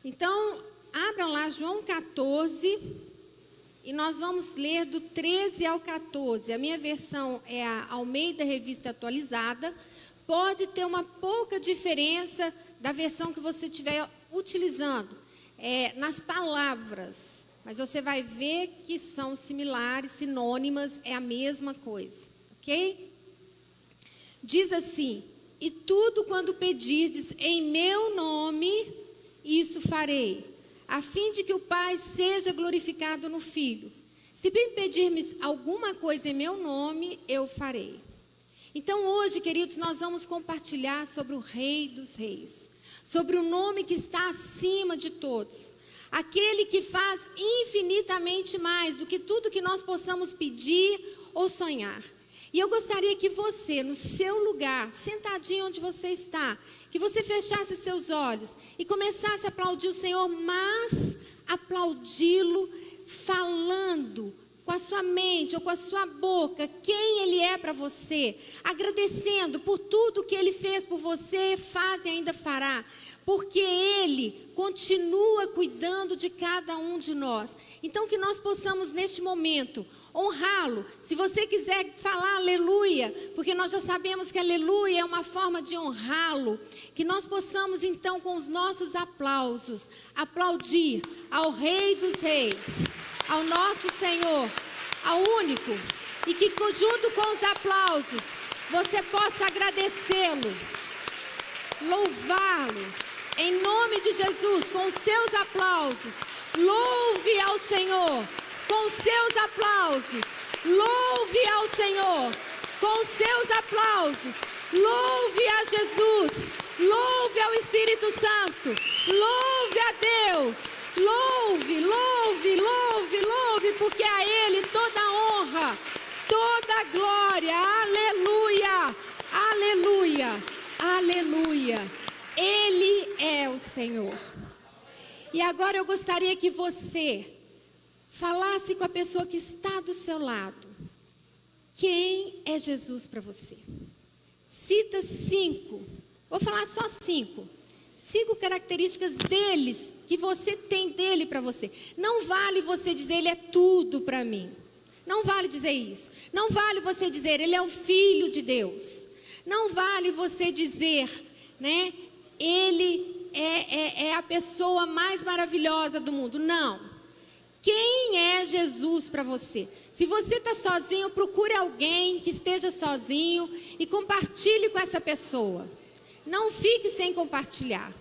Então, abram lá João 14 e nós vamos ler do 13 ao 14. A minha versão é a Almeida Revista Atualizada. Pode ter uma pouca diferença da versão que você estiver utilizando nas palavras, mas você vai ver que são similares, sinônimas, é a mesma coisa, ok? Diz assim: e tudo quando pedirdes em meu nome, isso farei, a fim de que o Pai seja glorificado no Filho. Se me pedirmos alguma coisa em meu nome, eu farei. Então hoje, queridos, nós vamos compartilhar sobre o Rei dos Reis, sobre o nome que está acima de todos, aquele que faz infinitamente mais do que tudo que nós possamos pedir ou sonhar. E eu gostaria que você, no seu lugar, sentadinho onde você está, que você fechasse seus olhos e começasse a aplaudir o Senhor, mas aplaudi-lo falando com a sua mente ou com a sua boca quem Ele é para você, agradecendo por tudo que Ele fez por você, faz e ainda fará, porque Ele continua cuidando de cada um de nós. Então que nós possamos neste momento honrá-lo. Se você quiser falar aleluia, porque nós já sabemos que aleluia é uma forma de honrá-lo, que nós possamos então com os nossos aplausos aplaudir ao Rei dos Reis, ao nosso Senhor, ao único, e que junto com os aplausos você possa agradecê-lo, louvá-lo, em nome de Jesus. Com os seus aplausos, louve ao Senhor. Com os seus aplausos, louve ao Senhor. Com os seus aplausos, louve a Jesus, louve ao Espírito Santo, louve a Deus, louve, louve, louve, louve, porque a Ele toda a honra, toda a glória, aleluia, aleluia, aleluia. Ele é o Senhor. E agora eu gostaria que você falasse com a pessoa que está do seu lado. Quem é Jesus para você? Cita 5. Vou falar só 5. 5 características deles, que você tem dele para você. Não vale você dizer, ele é tudo para mim. Não vale dizer isso. Não vale você dizer, ele é o Filho de Deus. Não vale você dizer, né, ele é a pessoa mais maravilhosa do mundo. Não. Quem é Jesus para você? Se você está sozinho, procure alguém que esteja sozinho e compartilhe com essa pessoa. Não fique sem compartilhar.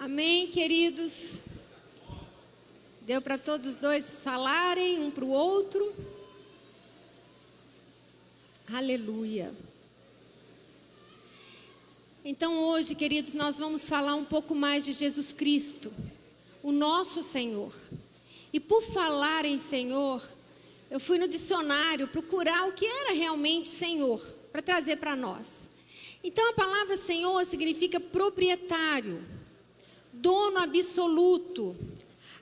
Amém, queridos? Deu para todos os dois falarem um para o outro? Aleluia. Então hoje, queridos, nós vamos falar um pouco mais de Jesus Cristo, o nosso Senhor. E por falar em Senhor, eu fui no dicionário procurar o que era realmente Senhor, para trazer para nós. Então a palavra Senhor significa proprietário, dono absoluto,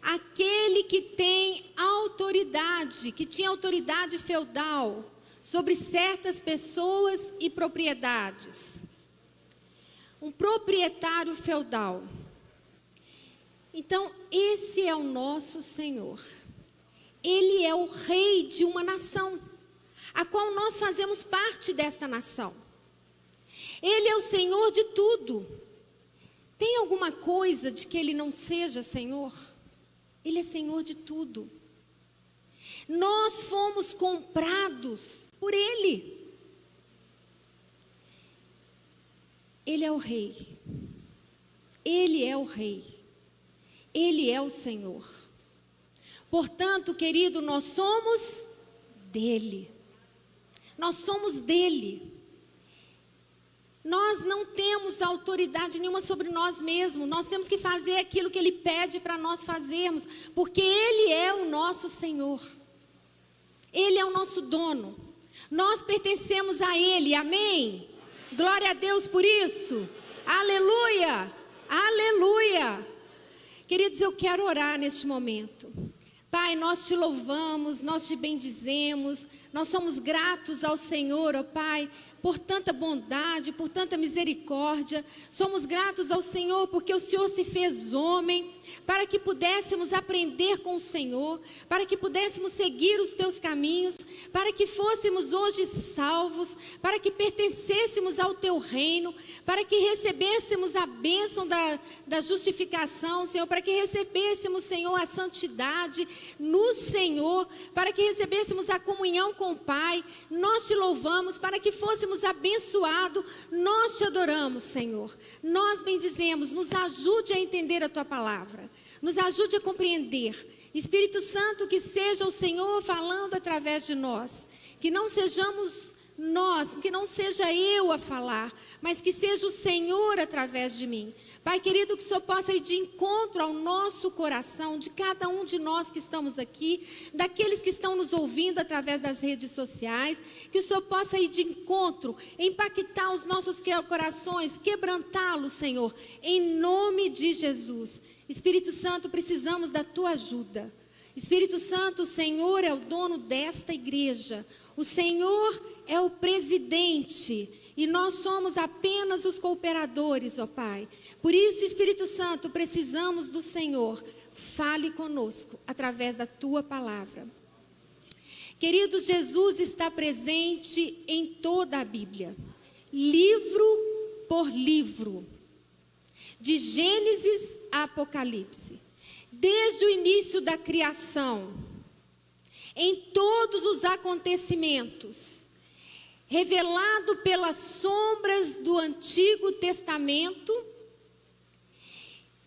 aquele que tem autoridade, que tinha autoridade feudal sobre certas pessoas e propriedades. Um proprietário feudal. Então, esse é o nosso Senhor. Ele é o rei de uma nação, a qual nós fazemos parte desta nação. Ele é o Senhor de tudo. Tem alguma coisa de que Ele não seja Senhor? Ele é Senhor de tudo. Nós fomos comprados por Ele. Ele é o Rei. Ele é o Rei. Ele é o Senhor. Portanto, querido, nós somos dele. Nós somos dele. Nós não temos autoridade nenhuma sobre nós mesmos. Nós temos que fazer aquilo que ele pede para nós fazermos, porque ele é o nosso Senhor. Ele é o nosso dono. Nós pertencemos a ele. Amém? Glória a Deus por isso. Aleluia! Aleluia! Queridos, eu quero orar neste momento. Pai, nós te louvamos, nós te bendizemos, nós somos gratos ao Senhor, ó Pai, por tanta bondade, por tanta misericórdia. Somos gratos ao Senhor porque o Senhor se fez homem, para que pudéssemos aprender com o Senhor, para que pudéssemos seguir os teus caminhos, para que fôssemos hoje salvos, para que pertencêssemos ao teu reino, para que recebêssemos a bênção da justificação, Senhor, para que recebêssemos, Senhor, a santidade no Senhor, para que recebêssemos a comunhão com o Pai. Nós te louvamos, para que fôssemos abençoados. Nós te adoramos, Senhor. Nós bendizemos, nos ajude a entender a tua palavra, nos ajude a compreender. Espírito Santo, que seja o Senhor falando através de nós, que não sejamos nós, que não seja eu a falar, mas que seja o Senhor através de mim. Pai querido, que o Senhor possa ir de encontro ao nosso coração, de cada um de nós que estamos aqui, daqueles que estão nos ouvindo através das redes sociais, que o Senhor possa ir de encontro, impactar os nossos corações, quebrantá-los, Senhor, em nome de Jesus. Espírito Santo, precisamos da tua ajuda. Espírito Santo, o Senhor é o dono desta igreja, o Senhor é o presidente e nós somos apenas os cooperadores, ó Pai. Por isso, Espírito Santo, precisamos do Senhor. Fale conosco através da tua palavra. Queridos, Jesus está presente em toda a Bíblia, livro por livro, de Gênesis a Apocalipse. Desde o início da criação, em todos os acontecimentos, revelado pelas sombras do Antigo Testamento,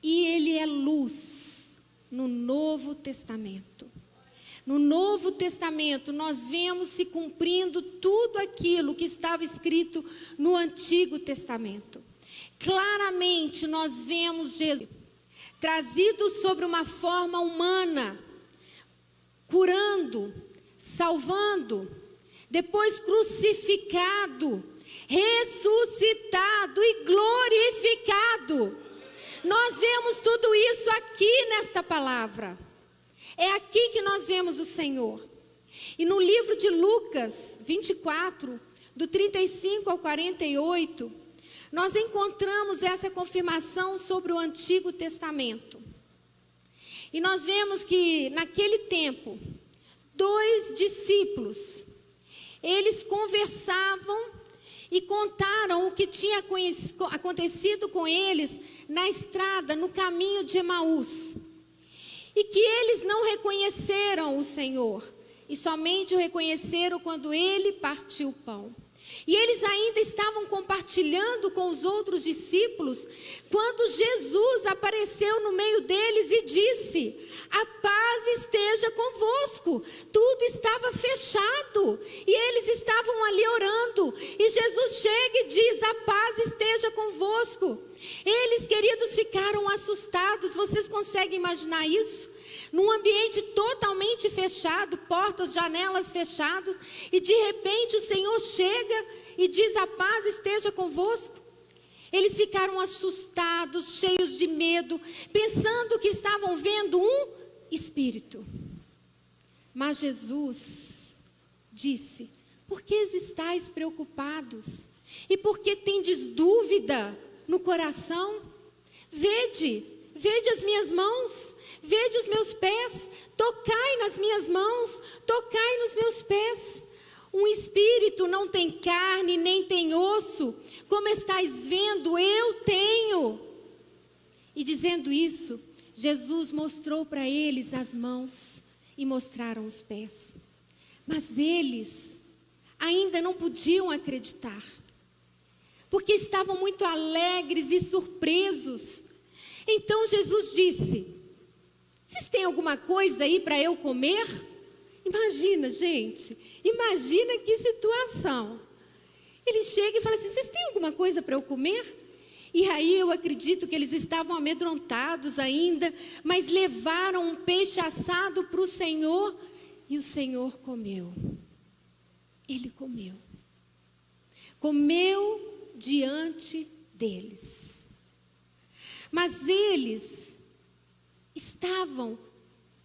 e ele é luz no Novo Testamento. No Novo Testamento, nós vemos se cumprindo tudo aquilo que estava escrito no Antigo Testamento. Claramente, nós vemos Jesus trazido sobre uma forma humana, curando, salvando, depois crucificado, ressuscitado e glorificado. Nós vemos tudo isso aqui nesta palavra. É aqui que nós vemos o Senhor. E no livro de Lucas 24, do 35 ao 48, nós encontramos essa confirmação sobre o Antigo Testamento. E nós vemos que naquele tempo, 2 discípulos, eles conversavam e contaram o que tinha acontecido com eles na estrada, no caminho de Emaús. E que eles não reconheceram o Senhor, e somente o reconheceram quando ele partiu o pão. E eles ainda estavam compartilhando com os outros discípulos, quando Jesus apareceu no meio deles e disse: a paz esteja convosco. Tudo estava fechado e eles estavam ali orando, e Jesus chega e diz: a paz esteja convosco. Eles, queridos, ficaram assustados. Vocês conseguem imaginar isso? Num ambiente totalmente fechado, portas, janelas fechadas, e de repente o Senhor chega e diz: a paz esteja convosco. Eles ficaram assustados, cheios de medo, pensando que estavam vendo um espírito. Mas Jesus disse: por que estáis preocupados? E por que tendes dúvida no coração? Vede as minhas mãos, vede os meus pés, tocai nas minhas mãos, tocai nos meus pés. Um espírito não tem carne, nem tem osso, como estáis vendo, eu tenho. E dizendo isso, Jesus mostrou para eles as mãos e mostraram os pés. Mas eles ainda não podiam acreditar, porque estavam muito alegres e surpresos. Então Jesus disse: vocês têm alguma coisa aí para eu comer? Imagina, gente, imagina que situação. Ele chega e fala assim: vocês têm alguma coisa para eu comer? E aí eu acredito que eles estavam amedrontados ainda, mas levaram um peixe assado para o Senhor, e o Senhor comeu. Ele comeu. Comeu diante deles. Mas eles estavam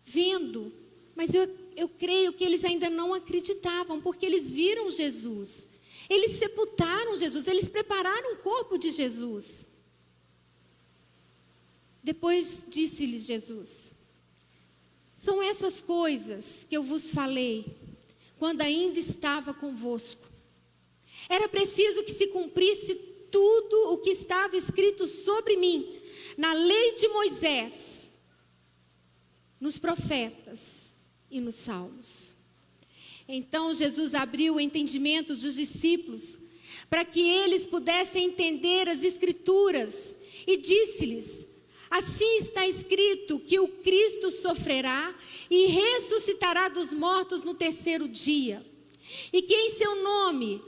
vendo, mas eu creio que eles ainda não acreditavam, porque eles viram Jesus. Eles sepultaram Jesus, eles prepararam o corpo de Jesus. Depois disse-lhes Jesus: são essas coisas que eu vos falei, quando ainda estava convosco. Era preciso que se cumprisse tudo o que estava escrito sobre mim, na lei de Moisés, nos profetas e nos salmos. Então Jesus abriu o entendimento dos discípulos, para que eles pudessem entender as Escrituras, e disse-lhes: assim está escrito que o Cristo sofrerá e ressuscitará dos mortos no terceiro dia, e que em seu nome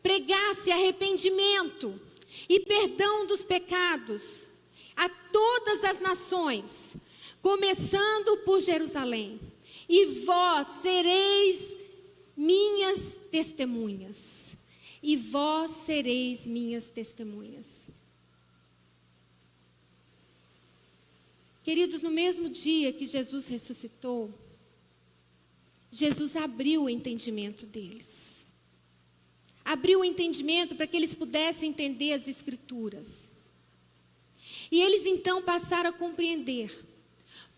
pregasse arrependimento e perdão dos pecados a todas as nações, começando por Jerusalém. E vós sereis minhas testemunhas. E vós sereis minhas testemunhas. Queridos, no mesmo dia que Jesus ressuscitou, Jesus abriu o entendimento deles. Abriu o entendimento para que eles pudessem entender as Escrituras. E eles então passaram a compreender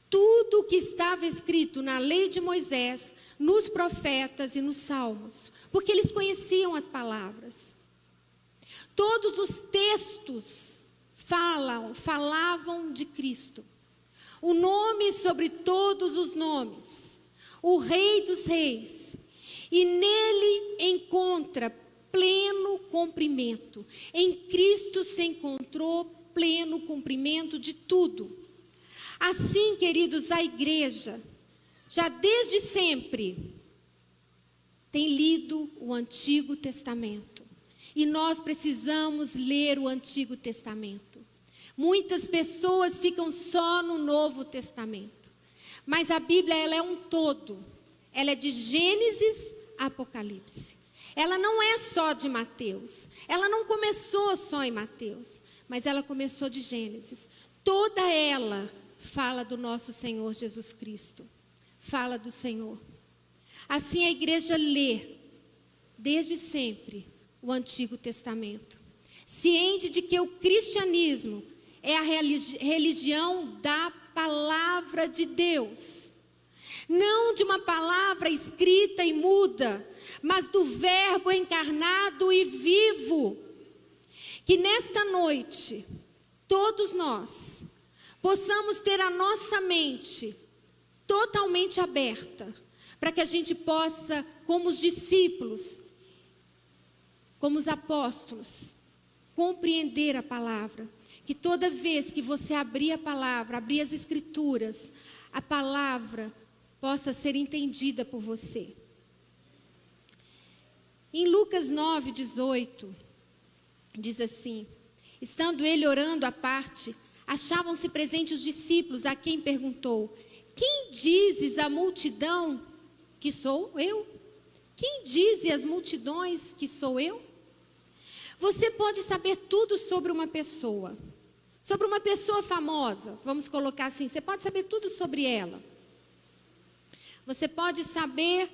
tudo o que estava escrito na lei de Moisés, nos profetas e nos salmos, porque eles conheciam as palavras. Todos os textos falavam de Cristo. O nome sobre todos os nomes, o Rei dos Reis, e nele encontra pleno cumprimento. Em Cristo se encontrou pleno cumprimento de tudo. Assim, queridos, a igreja, já desde sempre, tem lido o Antigo Testamento. E nós precisamos ler o Antigo Testamento. Muitas pessoas ficam só no Novo Testamento. Mas a Bíblia, ela é um todo. Ela é de Gênesis a Apocalipse. Ela não é só de Mateus. Ela não começou só em Mateus, mas ela começou de Gênesis. Toda ela fala do nosso Senhor Jesus Cristo. Fala do Senhor. Assim a igreja lê, desde sempre, o Antigo Testamento. Ciente de que o cristianismo é a religião da palavra de Deus. Não de uma palavra escrita e muda, mas do verbo encarnado e vivo. Que nesta noite, todos nós possamos ter a nossa mente totalmente aberta, para que a gente possa, como os discípulos, como os apóstolos, compreender a palavra. Que toda vez que você abrir a palavra, abrir as Escrituras, a palavra possa ser entendida por você. Em Lucas 9:18, diz assim: estando ele orando à parte, achavam-se presentes os discípulos, a quem perguntou: quem dizes à multidão que sou eu? Quem diz às multidões que sou eu? Você pode saber tudo sobre uma pessoa famosa, vamos colocar assim, você pode saber tudo sobre ela. Você pode saber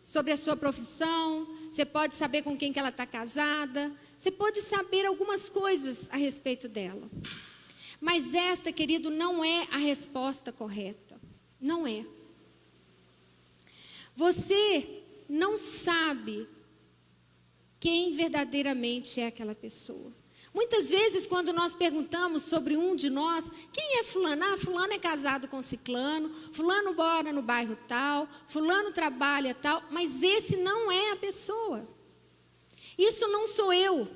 sobre a sua profissão, você pode saber com quem que ela está casada, você pode saber algumas coisas a respeito dela. Mas esta, querido, não é a resposta correta. Não é. Você não sabe quem verdadeiramente é aquela pessoa. Muitas vezes, quando nós perguntamos sobre um de nós, quem é fulano? Ah, fulano é casado com ciclano, fulano mora no bairro tal, fulano trabalha tal, mas esse não é a pessoa. Isso não sou eu.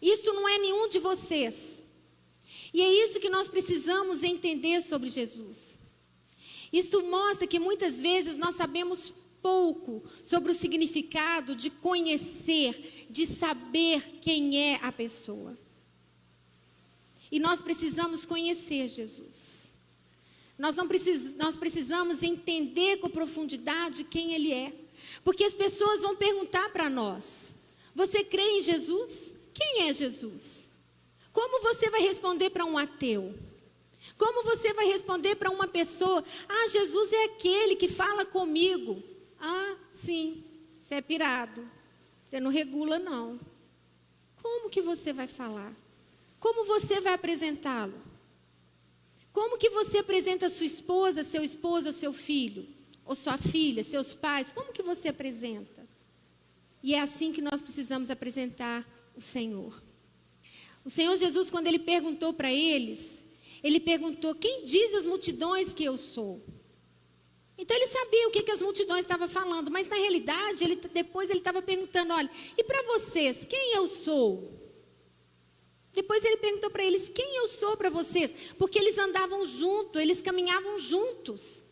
Isso não é nenhum de vocês. E é isso que nós precisamos entender sobre Jesus. Isto mostra que muitas vezes nós sabemos pouco sobre o significado de conhecer, de saber quem é a pessoa. E nós precisamos conhecer Jesus. Nós precisamos entender com profundidade quem Ele é. Porque as pessoas vão perguntar para nós: você crê em Jesus? Quem é Jesus? Como você vai responder para um ateu? Como você vai responder para uma pessoa: ah, Jesus é aquele que fala comigo. Ah, sim, você é pirado. Você não regula, não. Como que você vai falar? Como você vai apresentá-lo? Como que você apresenta sua esposa, seu esposo, seu filho? Ou sua filha, seus pais? Como que você apresenta? E é assim que nós precisamos apresentar o Senhor. O Senhor Jesus, quando Ele perguntou para eles, Ele perguntou: quem diz as multidões que eu sou? Então Ele sabia o que as multidões estavam falando, mas na realidade, depois Ele estava perguntando: olha, e para vocês, quem eu sou? Depois Ele perguntou para eles: quem eu sou para vocês? Porque eles andavam juntos, eles caminhavam juntos.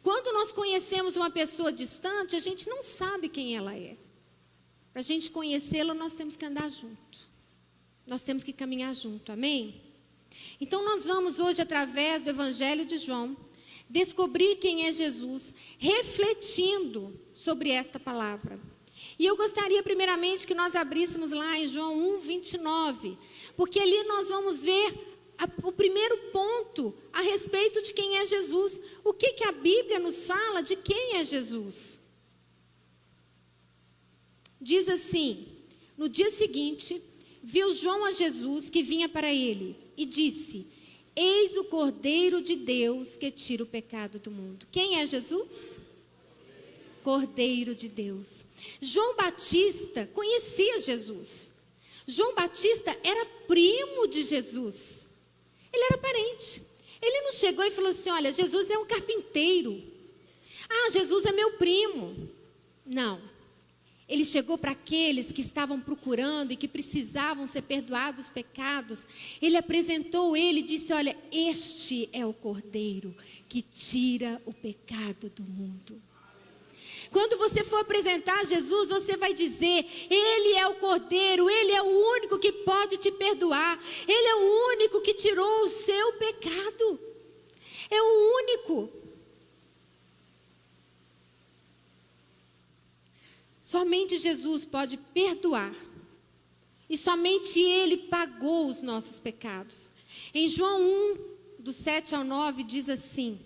Quando nós conhecemos uma pessoa distante, a gente não sabe quem ela é. Para a gente conhecê-la, nós temos que andar junto. Nós temos que caminhar junto, amém? Então nós vamos hoje, através do Evangelho de João, descobrir quem é Jesus, refletindo sobre esta palavra. E eu gostaria primeiramente que nós abríssemos lá em João 1:29, porque ali nós vamos ver o primeiro ponto a respeito de quem é Jesus. O que a Bíblia nos fala de quem é Jesus? Diz assim: no dia seguinte, viu João a Jesus que vinha para ele e disse: eis o Cordeiro de Deus que tira o pecado do mundo. Quem é Jesus? Cordeiro de Deus. João Batista conhecia Jesus. João Batista era primo de Jesus. Ele era parente. Ele não chegou e falou assim: olha, Jesus é um carpinteiro. Ah, Jesus é meu primo. Não. Ele chegou para aqueles que estavam procurando e que precisavam ser perdoados os pecados. Ele apresentou ele e disse: olha, este é o Cordeiro que tira o pecado do mundo. Quando você for apresentar Jesus, você vai dizer: Ele é o Cordeiro, Ele é o único que pode te perdoar. Ele é o único que tirou o seu pecado. É o único. Somente Jesus pode perdoar. E somente Ele pagou os nossos pecados. Em João 1, do 7 ao 9, diz assim.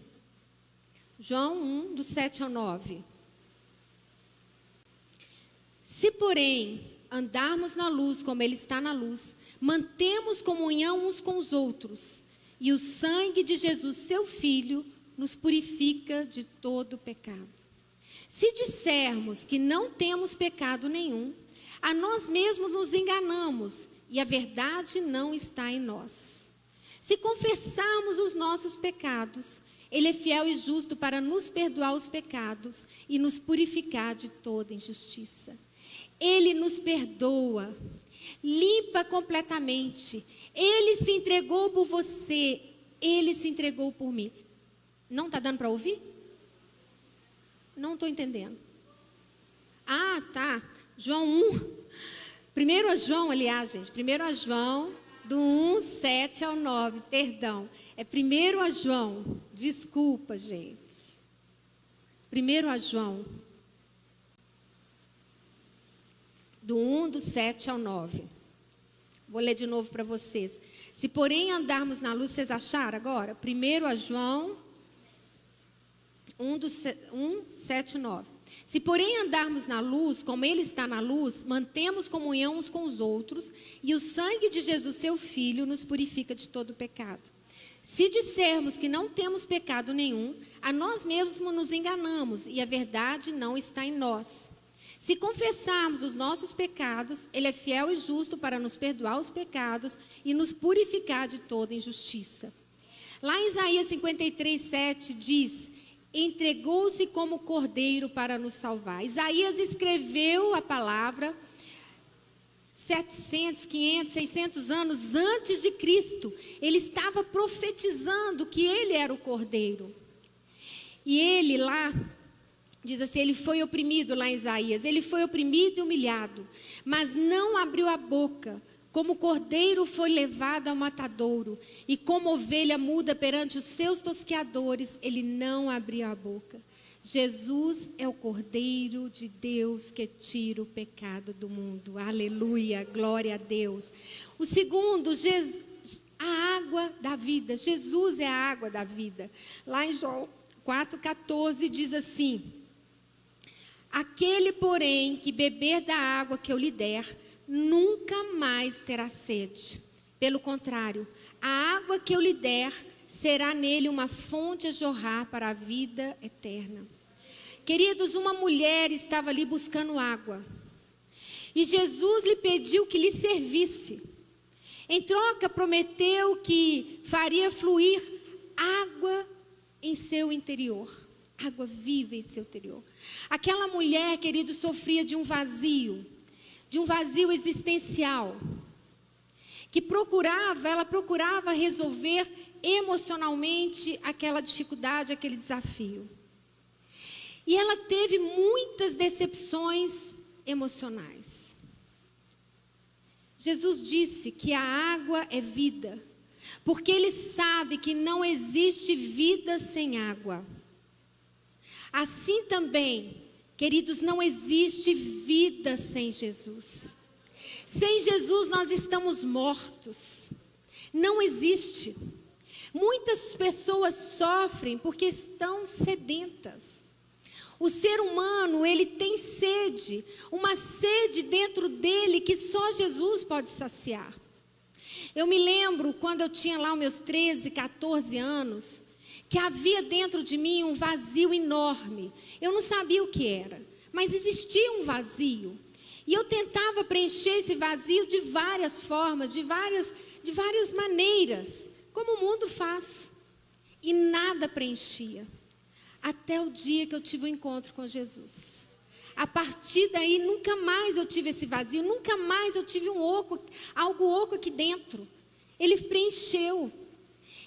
João 1, do 7 ao 9. Se, porém, andarmos na luz como Ele está na luz, mantemos comunhão uns com os outros, e o sangue de Jesus, seu Filho, nos purifica de todo pecado. Se dissermos que não temos pecado nenhum, a nós mesmos nos enganamos, e a verdade não está em nós. Se confessarmos os nossos pecados, Ele é fiel e justo para nos perdoar os pecados e nos purificar de toda injustiça. Ele nos perdoa, limpa completamente. Ele se entregou por você, Ele se entregou por mim. Não está dando para ouvir? Não estou entendendo. Ah, tá. João 1. Primeiro a João, aliás, gente. Primeiro a João, do 1, 7 ao 9. Perdão. É primeiro a João. Desculpa, gente. Primeiro a João. Do 1, do 7 ao 9. Vou ler de novo para vocês. Se, porém, andarmos na luz, vocês acharam agora? Primeiro a João 1, 7 e 9. Se, porém, andarmos na luz, como Ele está na luz, mantemos comunhão uns com os outros, e o sangue de Jesus, seu Filho, nos purifica de todo pecado. Se dissermos que não temos pecado nenhum, a nós mesmos nos enganamos, e a verdade não está em nós. Se confessarmos os nossos pecados, Ele é fiel e justo para nos perdoar os pecados e nos purificar de toda injustiça. Lá em Isaías 53, 7 diz: entregou-se como cordeiro para nos salvar. Isaías escreveu a palavra 700, 500, 600 anos antes de Cristo. Ele estava profetizando que Ele era o cordeiro. E Ele lá, Diz assim, ele foi oprimido lá em Isaías, ele foi oprimido e humilhado, mas não abriu a boca. Como cordeiro foi levado ao matadouro, e como ovelha muda perante os seus tosqueadores, ele não abriu a boca. Jesus é o Cordeiro de Deus que tira o pecado do mundo. Aleluia, glória a Deus. O segundo, a água da vida. Jesus é a água da vida. Lá em João 4,14 diz assim: aquele, porém, que beber da água que eu lhe der, nunca mais terá sede. Pelo contrário, a água que eu lhe der será nele uma fonte a jorrar para a vida eterna. Queridos, uma mulher estava ali buscando água. E Jesus lhe pediu que lhe servisse. Em troca, prometeu que faria fluir água em seu interior. Água viva em seu interior. Aquela mulher, queridos, sofria de um vazio existencial. Que ela procurava resolver emocionalmente aquela dificuldade, aquele desafio. E ela teve muitas decepções emocionais. Jesus disse que a água é vida, porque ele sabe que não existe vida sem água. Assim também, queridos, não existe vida sem Jesus. Sem Jesus nós estamos mortos. Não existe. Muitas pessoas sofrem porque estão sedentas. O ser humano, ele tem sede, uma sede dentro dele que só Jesus pode saciar. Eu me lembro quando eu tinha lá os meus 13, 14 anos, que havia dentro de mim um vazio enorme. Eu não sabia o que era, mas existia um vazio. E eu tentava preencher esse vazio de várias formas, de várias maneiras, como o mundo faz. E nada preenchia. Até o dia que eu tive um encontro com Jesus. A partir daí, nunca mais eu tive esse vazio, nunca mais eu tive algo oco aqui dentro. Ele preencheu.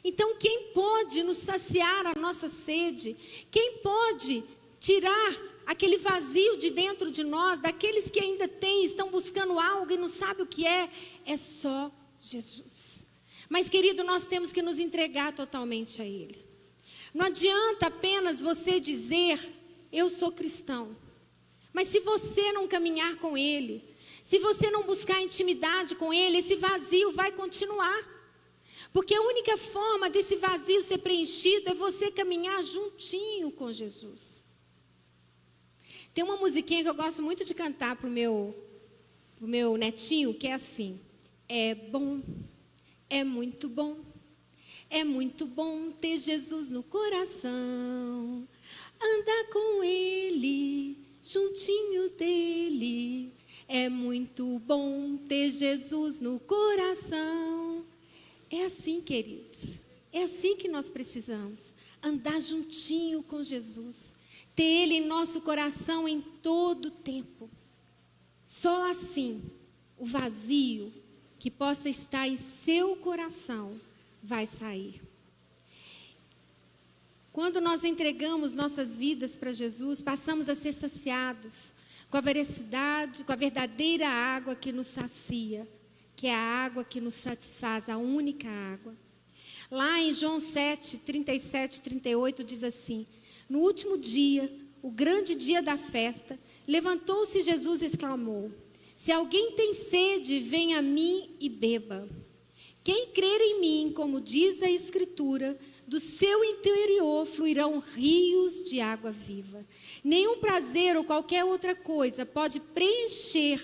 Então, quem pode nos saciar a nossa sede? Quem pode tirar aquele vazio de dentro de nós, daqueles que ainda estão buscando algo e não sabem o que é só Jesus. Mas, querido, nós temos que nos entregar totalmente a Ele. Não adianta apenas você dizer, eu sou cristão. Mas se você não caminhar com Ele, se você não buscar intimidade com Ele, esse vazio vai continuar. Porque a única forma desse vazio ser preenchido é você caminhar juntinho com Jesus. Tem uma musiquinha que eu gosto muito de cantar pro meu netinho, que é assim: é bom, é muito bom ter Jesus no coração, andar com Ele, juntinho dele. É muito bom ter Jesus no coração. É assim, queridos, é assim que nós precisamos, andar juntinho com Jesus. Ter Ele em nosso coração em todo o tempo. Só assim, o vazio que possa estar em seu coração vai sair. Quando nós entregamos nossas vidas para Jesus, passamos a ser saciados com a veracidade, com a verdadeira água que nos sacia, que é a água que nos satisfaz, a única água. Lá em João 7, 37 e 38 diz assim: no último dia, o grande dia da festa, levantou-se Jesus e exclamou: se alguém tem sede, venha a mim e beba. Quem crer em mim, como diz a Escritura, do seu interior fluirão rios de água viva. Nenhum prazer ou qualquer outra coisa pode preencher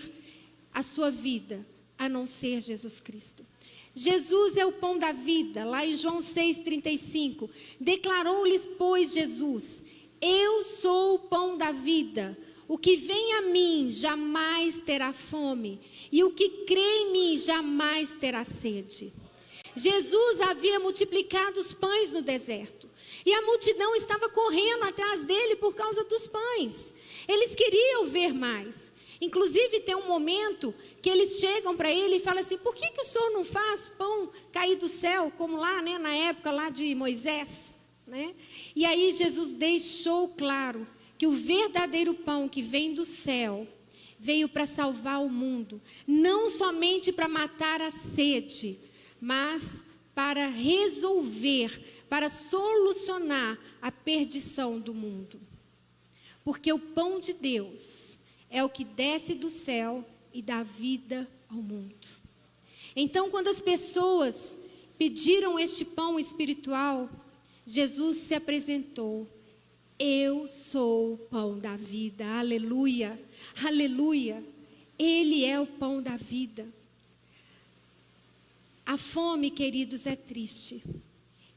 a sua vida, a não ser Jesus Cristo. Jesus é o pão da vida. Lá em João 6,35, declarou-lhes, pois, Jesus: eu sou o pão da vida. O que vem a mim jamais terá fome, e o que crê em mim jamais terá sede. Jesus havia multiplicado os pães no deserto, e a multidão estava correndo atrás dele por causa dos pães. Eles queriam ver mais. Inclusive tem um momento que eles chegam para ele e falam assim: por que o senhor não faz pão cair do céu, como lá, na época lá de Moisés? E aí Jesus deixou claro que o verdadeiro pão que vem do céu veio para salvar o mundo, não somente para matar a sede, mas para resolver, para solucionar a perdição do mundo. Porque o pão de Deus é o que desce do céu e dá vida ao mundo. Então, quando as pessoas pediram este pão espiritual, Jesus se apresentou. Eu sou o pão da vida, aleluia, aleluia. Ele é o pão da vida. A fome, queridos, é triste.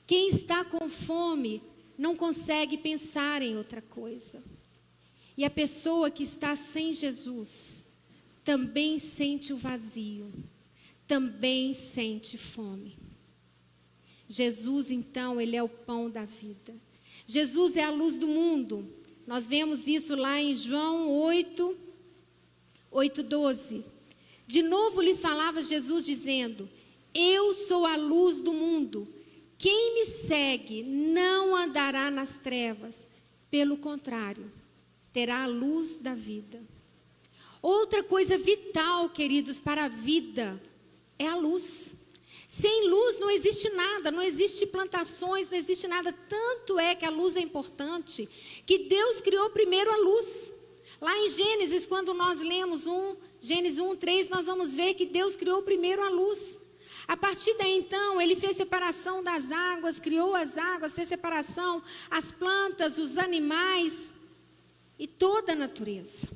Quem está com fome não consegue pensar em outra coisa. E a pessoa que está sem Jesus também sente o vazio, também sente fome. Jesus, então, ele é o pão da vida. Jesus é a luz do mundo. Nós vemos isso lá em João 8:12. De novo lhes falava Jesus dizendo: eu sou a luz do mundo. Quem me segue não andará nas trevas. Pelo contrário, terá a luz da vida. Outra coisa vital, queridos, para a vida é a luz. Sem luz não existe nada, não existe plantações, não existe nada. Tanto é que a luz é importante, que Deus criou primeiro a luz. Lá em Gênesis, quando nós lemos Gênesis 1:3, nós vamos ver que Deus criou primeiro a luz. A partir daí, então, ele fez separação das águas, criou as águas, fez separação, as plantas, os animais e toda a natureza.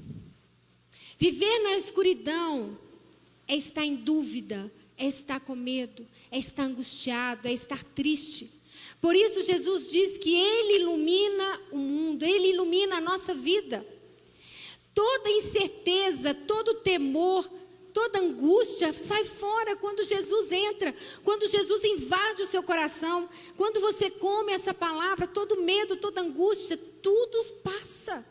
Viver na escuridão é estar em dúvida, é estar com medo, é estar angustiado, é estar triste. Por isso Jesus diz que Ele ilumina o mundo, Ele ilumina a nossa vida. Toda incerteza, todo temor, toda angústia sai fora quando Jesus entra, quando Jesus invade o seu coração. Quando você come essa palavra, todo medo, toda angústia, tudo passa.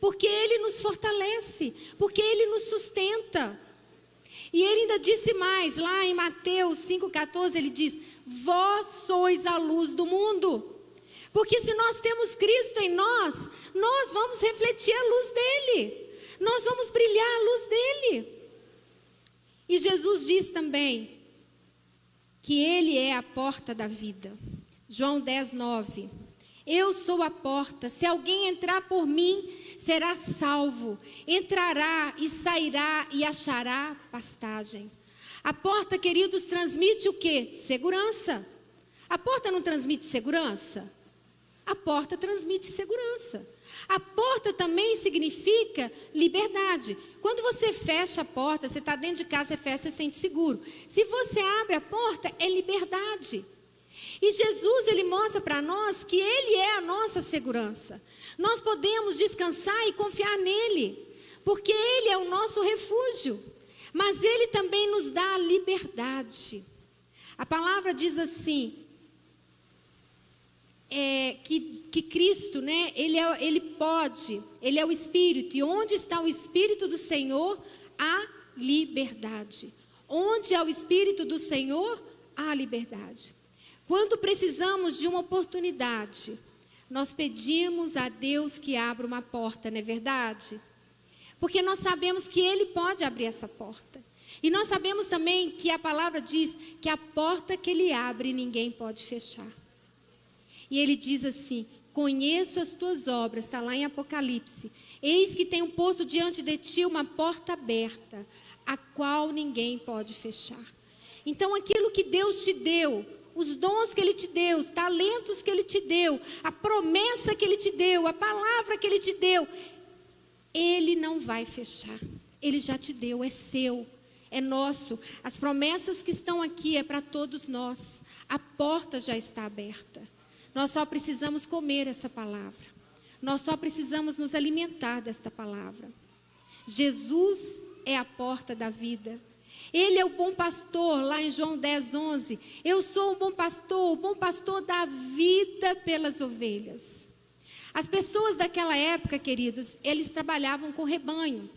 Porque Ele nos fortalece, porque Ele nos sustenta. E Ele ainda disse mais, lá em Mateus 5,14, Ele diz: vós sois a luz do mundo. Porque se nós temos Cristo em nós, nós vamos refletir a luz dEle. Nós vamos brilhar a luz dEle. E Jesus diz também que Ele é a porta da vida. João 10:9. Eu sou a porta, se alguém entrar por mim, será salvo. Entrará e sairá e achará pastagem. A porta, queridos, transmite o quê? Segurança. A porta não transmite segurança? A porta transmite segurança. A porta também significa liberdade. Quando você fecha a porta, você está dentro de casa, você fecha, você sente seguro. Se você abre a porta, é liberdade. E Jesus, Ele mostra para nós que Ele é a nossa segurança. Nós podemos descansar e confiar nele, porque Ele é o nosso refúgio. Mas Ele também nos dá a liberdade. A palavra diz assim, que Cristo, né, Ele é o Espírito. E onde está o Espírito do Senhor, há liberdade. Onde há o Espírito do Senhor, há liberdade. Quando precisamos de uma oportunidade, nós pedimos a Deus que abra uma porta, não é verdade? Porque nós sabemos que Ele pode abrir essa porta. E nós sabemos também que a palavra diz que a porta que Ele abre, ninguém pode fechar. E Ele diz assim: conheço as tuas obras, está lá em Apocalipse. Eis que tenho posto diante de ti uma porta aberta, a qual ninguém pode fechar. Então aquilo que Deus te deu, os dons que Ele te deu, os talentos que Ele te deu, a promessa que Ele te deu, a palavra que Ele te deu, Ele não vai fechar. Ele já te deu, é seu, é nosso. As promessas que estão aqui é para todos nós. A porta já está aberta. Nós só precisamos comer essa palavra. Nós só precisamos nos alimentar desta palavra. Jesus é a porta da vida. Ele é o bom pastor, lá em João 10:11. Eu sou o bom pastor dá vida pelas ovelhas. As pessoas daquela época, queridos, eles trabalhavam com rebanho.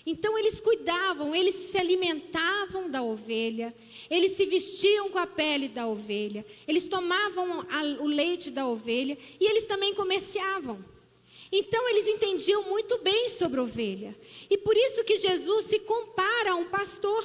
Então eles cuidavam, eles se alimentavam da ovelha, eles se vestiam com a pele da ovelha, eles tomavam o leite da ovelha e eles também comerciavam. Então eles entendiam muito bem sobre ovelha. E por isso que Jesus se compara a um pastor.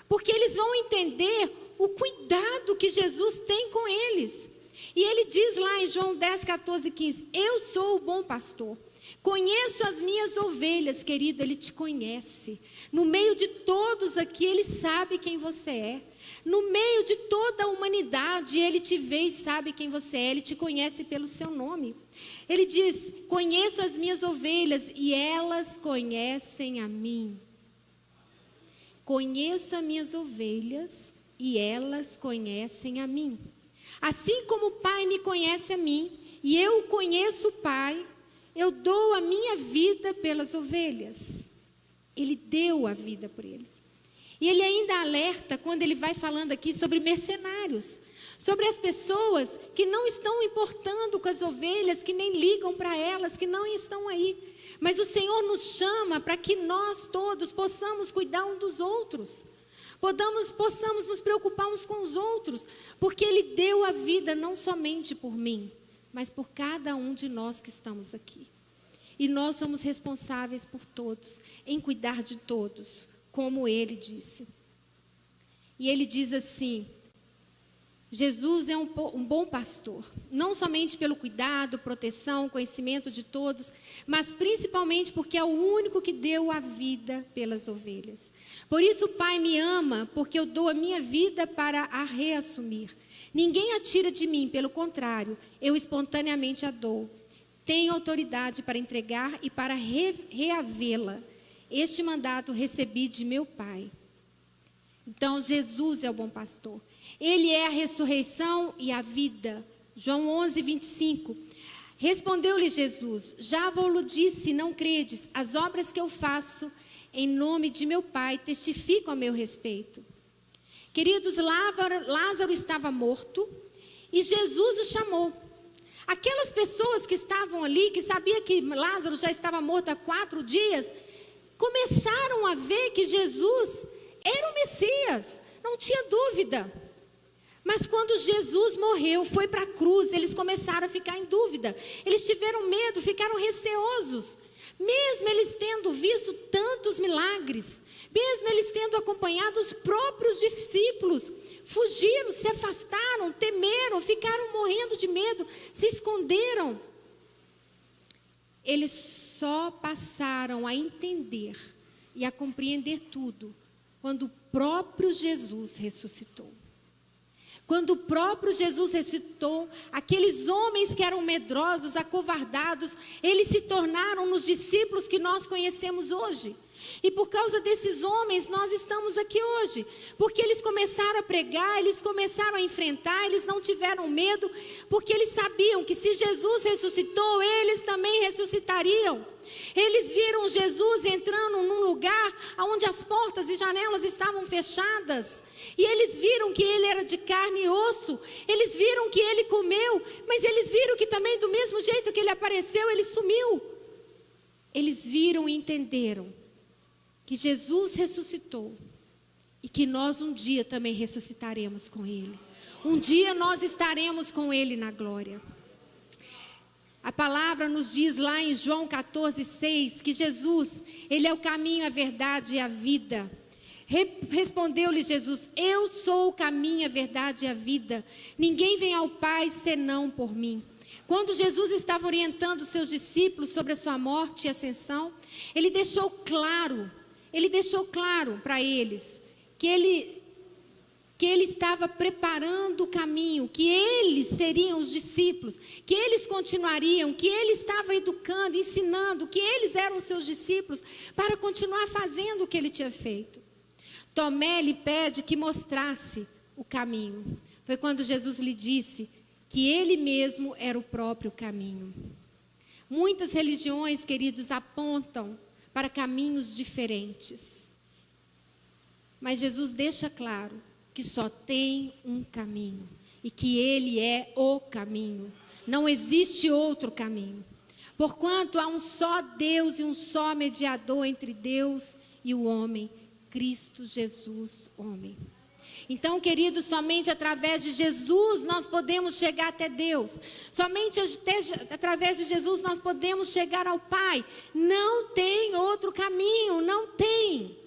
Porque eles vão entender o cuidado que Jesus tem com eles. E ele diz lá em João 10, 14, 15, eu sou o bom pastor. Conheço as minhas ovelhas, querido, ele te conhece. No meio de todos aqui, ele sabe quem você é. No meio de toda a humanidade, ele te vê e sabe quem você é. Ele te conhece pelo seu nome. Ele diz, conheço as minhas ovelhas e elas conhecem a mim. Conheço as minhas ovelhas e elas conhecem a mim. Assim como o Pai me conhece a mim e eu conheço o Pai, eu dou a minha vida pelas ovelhas. Ele deu a vida por eles. E ele ainda alerta quando ele vai falando aqui sobre mercenários. Sobre as pessoas que não estão importando com as ovelhas, que nem ligam para elas, que não estão aí. Mas o Senhor nos chama para que nós todos possamos cuidar uns dos outros. Possamos nos preocupar uns com os outros. Porque Ele deu a vida não somente por mim, mas por cada um de nós que estamos aqui. E nós somos responsáveis por todos, em cuidar de todos, como Ele disse. E Ele diz assim, Jesus é um bom pastor, não somente pelo cuidado, proteção, conhecimento de todos, mas principalmente porque é o único que deu a vida pelas ovelhas. Por isso o Pai me ama, porque eu dou a minha vida para a reassumir. Ninguém a tira de mim, pelo contrário, eu espontaneamente a dou. Tenho autoridade para entregar e para reavê-la. Este mandato recebi de meu Pai. Então Jesus é o bom pastor. Ele é a ressurreição e a vida. João 11, 25. Respondeu-lhe Jesus, já vou-lo disse, não credes, as obras que eu faço em nome de meu Pai testificam a meu respeito. Queridos, Lázaro estava morto e Jesus o chamou. Aquelas pessoas que estavam ali, que sabiam que Lázaro já estava morto há 4 dias, começaram a ver que Jesus era o Messias, não tinha dúvida. Mas quando Jesus morreu, foi para a cruz, eles começaram a ficar em dúvida. Eles tiveram medo, ficaram receosos. Mesmo eles tendo visto tantos milagres, mesmo eles tendo acompanhado os próprios discípulos, fugiram, se afastaram, temeram, ficaram morrendo de medo, se esconderam. Eles só passaram a entender e a compreender tudo quando o próprio Jesus ressuscitou. Quando o próprio Jesus ressuscitou, aqueles homens que eram medrosos, acovardados, eles se tornaram os discípulos que nós conhecemos hoje. E por causa desses homens, nós estamos aqui hoje. Porque eles começaram a pregar, eles começaram a enfrentar, eles não tiveram medo, porque eles sabiam que se Jesus ressuscitou, eles também ressuscitariam. Eles viram Jesus entrando num lugar onde as portas e janelas estavam fechadas. E eles viram que ele era de carne e osso. Eles viram que ele comeu. Mas eles viram que também do mesmo jeito que ele apareceu, ele sumiu. Eles viram e entenderam que Jesus ressuscitou. E que nós um dia também ressuscitaremos com ele. Um dia nós estaremos com ele na glória. A palavra nos diz lá em João 14, 6, que Jesus, ele é o caminho, a verdade e a vida. Respondeu-lhe Jesus, eu sou o caminho, a verdade e a vida. Ninguém vem ao Pai senão por mim. Quando Jesus estava orientando os seus discípulos sobre a sua morte e ascensão, ele deixou claro para eles que ele estava preparando o caminho, que eles seriam os discípulos, que eles continuariam, que ele estava educando, ensinando, que eles eram os seus discípulos para continuar fazendo o que ele tinha feito. Tomé lhe pede que mostrasse o caminho. Foi quando Jesus lhe disse que ele mesmo era o próprio caminho. Muitas religiões, queridos, apontam para caminhos diferentes. Mas Jesus deixa claro que só tem um caminho e que ele é o caminho. Não existe outro caminho. Porquanto há um só Deus e um só mediador entre Deus e o homem, Cristo Jesus, homem. Então, queridos, somente através de Jesus nós podemos chegar até Deus. Somente através de Jesus nós podemos chegar ao Pai. Não tem outro caminho, não tem.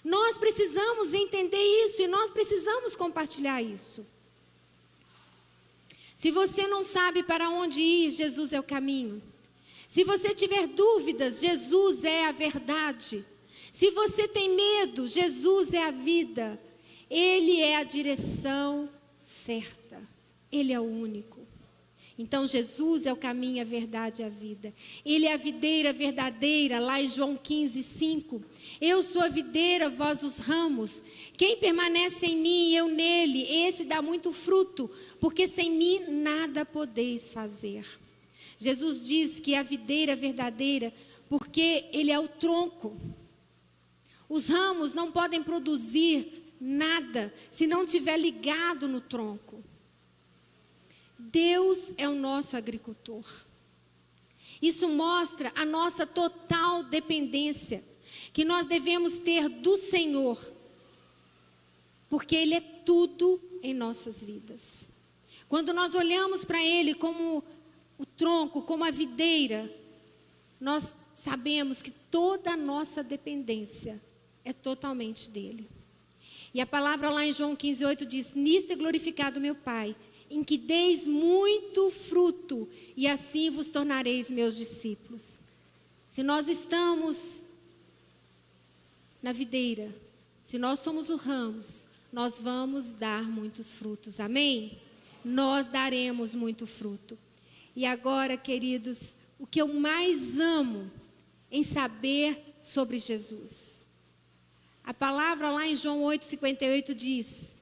Nós precisamos entender isso e nós precisamos compartilhar isso. Se você não sabe para onde ir, Jesus é o caminho. Se você tiver dúvidas, Jesus é a verdade. Se você tem medo, Jesus é a vida. Ele é a direção certa. Ele é o único. Então Jesus é o caminho, a verdade e a vida. Ele é a videira verdadeira, lá em João 15:5. Eu sou a videira, vós os ramos. Quem permanece em mim e eu nele, esse dá muito fruto, porque sem mim nada podeis fazer. Jesus diz que é a videira verdadeira, porque ele é o tronco. Os ramos não podem produzir nada se não estiver ligado no tronco. Deus é o nosso agricultor. Isso mostra a nossa total dependência que nós devemos ter do Senhor, porque Ele é tudo em nossas vidas. Quando nós olhamos para Ele como o tronco, como a videira, nós sabemos que toda a nossa dependência é totalmente dEle. E a palavra lá em João 15:8 diz: nisto é glorificado meu Pai, em que deis muito fruto, e assim vos tornareis meus discípulos. Se nós estamos na videira, se nós somos os ramos, nós vamos dar muitos frutos, amém? Nós daremos muito fruto. E agora, queridos, o que eu mais amo em saber sobre Jesus. A palavra lá em João 8:58 diz: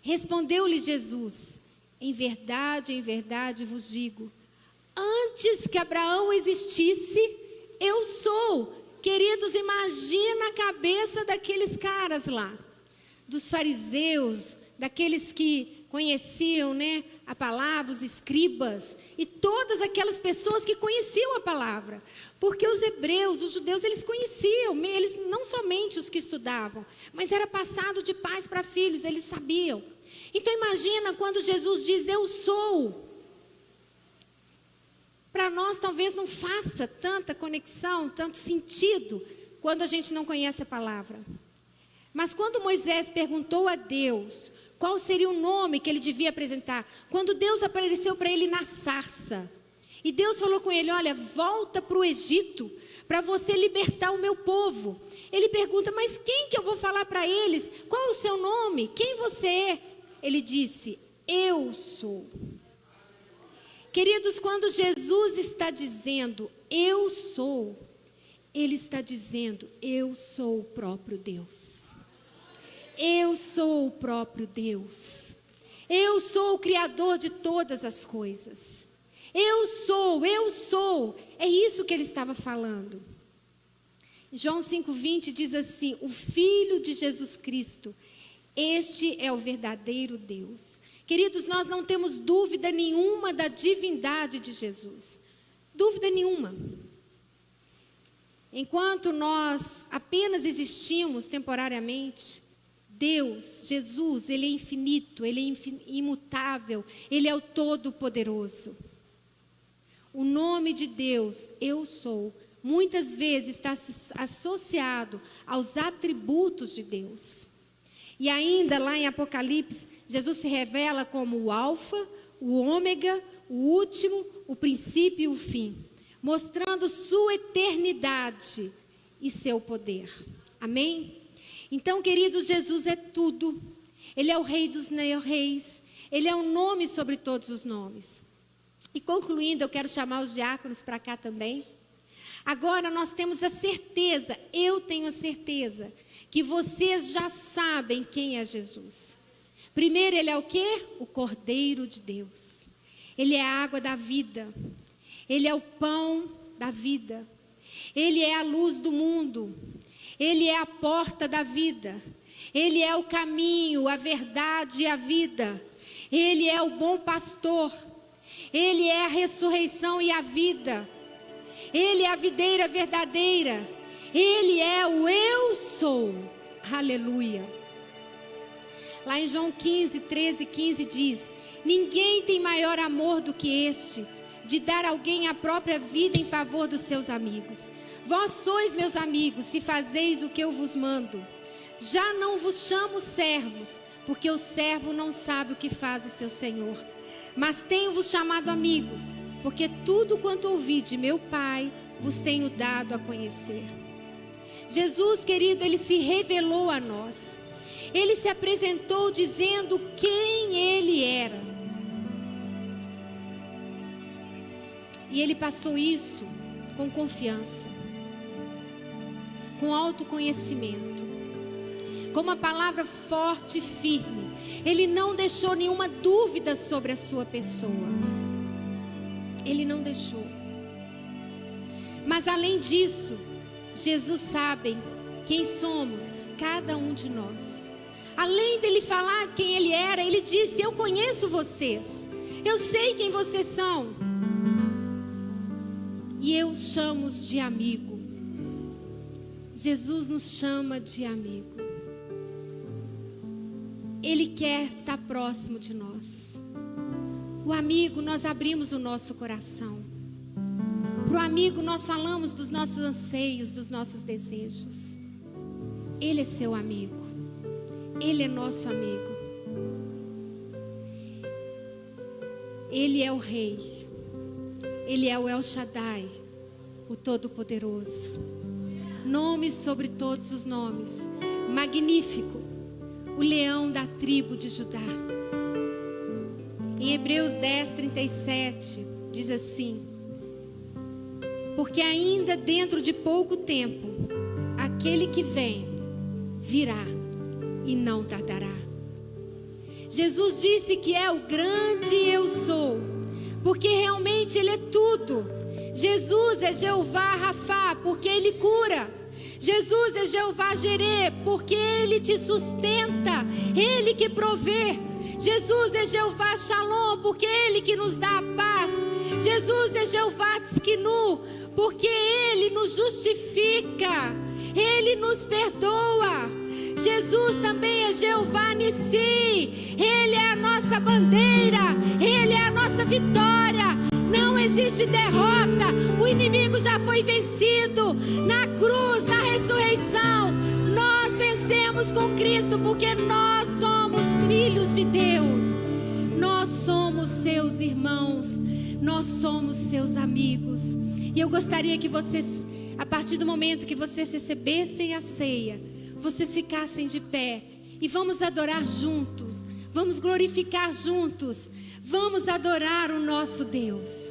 respondeu-lhe Jesus: em verdade vos digo, antes que Abraão existisse, eu sou. Queridos, imagina a cabeça daqueles caras lá, dos fariseus, daqueles que conheciam, né, a palavra, os escribas, e todas aquelas pessoas que conheciam a palavra. Porque os hebreus, os judeus, eles conheciam, eles não somente os que estudavam, mas era passado de pais para filhos, eles sabiam. Então imagina quando Jesus diz: eu sou. Para nós talvez não faça tanta conexão, tanto sentido, quando a gente não conhece a palavra. Mas quando Moisés perguntou a Deus qual seria o nome que ele devia apresentar, quando Deus apareceu para ele na sarça, e Deus falou com ele: olha, volta para o Egito, para você libertar o meu povo. Ele pergunta: mas quem que eu vou falar para eles? Qual é o seu nome? Quem você é? Ele disse: eu sou. Queridos, quando Jesus está dizendo eu sou, Ele está dizendo: eu sou o próprio Deus. Eu sou o próprio Deus. Eu sou o Criador de todas as coisas. Eu sou. É isso que Ele estava falando. João 5:20 diz assim: o Filho de Jesus Cristo, este é o verdadeiro Deus. Queridos, nós não temos dúvida nenhuma da divindade de Jesus. Dúvida nenhuma. Enquanto nós apenas existimos temporariamente, Deus, Jesus, Ele é infinito, Ele é imutável, Ele é o Todo-Poderoso. O nome de Deus, eu sou, muitas vezes está associado aos atributos de Deus. E ainda lá em Apocalipse, Jesus se revela como o Alfa, o Ômega, o último, o princípio e o fim, mostrando sua eternidade e seu poder. Amém? Então, queridos, Jesus é tudo. Ele é o Rei dos reis. Ele é o nome sobre todos os nomes. E concluindo, eu quero chamar os diáconos para cá também. Agora nós temos a certeza, eu tenho a certeza, que vocês já sabem quem é Jesus. Primeiro, Ele é o quê? O Cordeiro de Deus. Ele é a água da vida. Ele é o pão da vida. Ele é a luz do mundo. Ele é a porta da vida. Ele é o caminho, a verdade e a vida. Ele é o bom pastor. Ele é a ressurreição e a vida. Ele é a videira verdadeira. Ele é o eu sou. Aleluia. Lá em João 15, 13, 15 diz: ninguém tem maior amor do que este, de dar alguém a própria vida em favor dos seus amigos. Vós sois meus amigos, se fazeis o que eu vos mando. Já não vos chamo servos, porque o servo não sabe o que faz o seu senhor. Mas tenho-vos chamado amigos, porque tudo quanto ouvi de meu Pai, vos tenho dado a conhecer. Jesus, querido, Ele se revelou a nós. Ele se apresentou dizendo quem Ele era. E Ele passou isso com confiança, com autoconhecimento, com uma palavra forte e firme. Ele não deixou nenhuma dúvida sobre a sua pessoa. Ele não deixou. Mas além disso, Jesus sabe quem somos, cada um de nós. Além dele falar quem ele era, ele disse: eu conheço vocês, eu sei quem vocês são, e eu os chamo de amigo. Jesus nos chama de amigo. Ele quer estar próximo de nós. O amigo, nós abrimos o nosso coração. Para o amigo nós falamos dos nossos anseios, dos nossos desejos. Ele é seu amigo. Ele é nosso amigo. Ele é o Rei. Ele é o El Shaddai, o Todo-Poderoso. Nome sobre todos os nomes. Magnífico, o leão da tribo de Judá. Em Hebreus 10, 37, diz assim: porque ainda dentro de pouco tempo, aquele que vem, virá e não tardará. Jesus disse que é o grande eu sou, porque realmente Ele é tudo. Jesus é Jeová Rafá, porque Ele cura. Jesus é Jeová Jirê, porque Ele te sustenta, Ele que provê. Jesus é Jeová Shalom, porque Ele que nos dá a paz. Jesus é Jeová Tzkinu, porque Ele nos justifica, Ele nos perdoa. Jesus também é Jeová Nissi, Ele é a nossa bandeira, Ele é a nossa vitória. Não existe derrota, o inimigo já foi vencido na cruz, na ressurreição. Nós vencemos com Cristo, porque nós somos filhos de Deus. Nós somos seus irmãos, nós somos seus amigos. E eu gostaria que vocês, a partir do momento que vocês recebessem a ceia, vocês ficassem de pé e vamos adorar juntos, vamos glorificar juntos, vamos adorar o nosso Deus.